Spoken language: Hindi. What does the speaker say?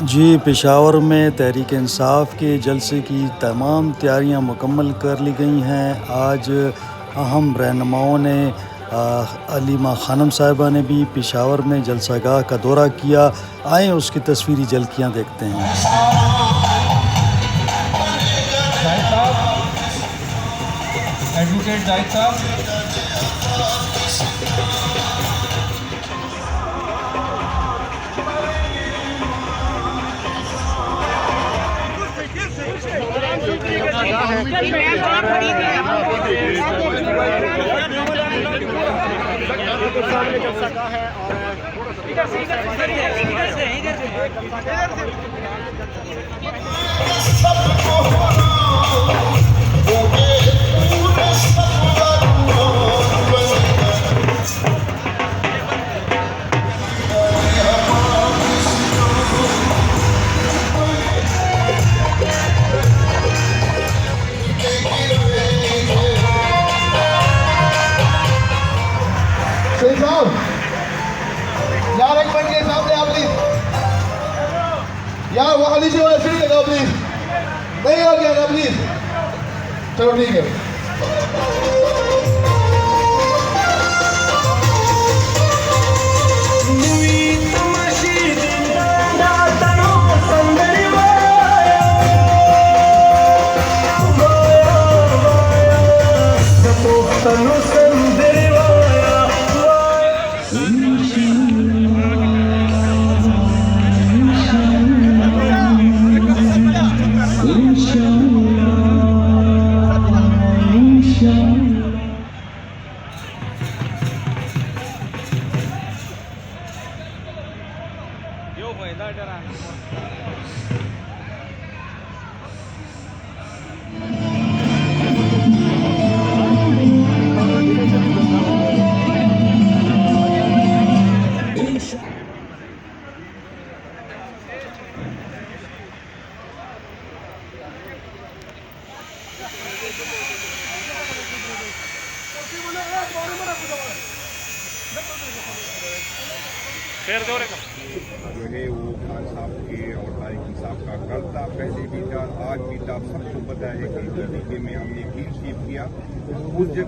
जी, पेशावर में तहरीक इंसाफ के जलसे की तमाम तैयारियां मुकम्मल कर ली गई हैं। आज अहम रहनुमाओं ने अलीमा खानम साहिबा ने भी पेशावर में जलसागाह का दौरा किया। आएँ उसकी तस्वीरी झलकियां देखते हैं। एडवोकेट जाहिद साहब, यार एक मिनट के सामने आप प्लीज यार वो खाली से सीढ़ी लगाओ प्लीज। नहीं हो गया ना प्लीज, चलो ठीक है। जो है वो खान साहब के और तारिक साहब का कल था, पहले भी था, आज भी था। सबको पता है कि में हमने क्लीन स्वीप किया उस जगह।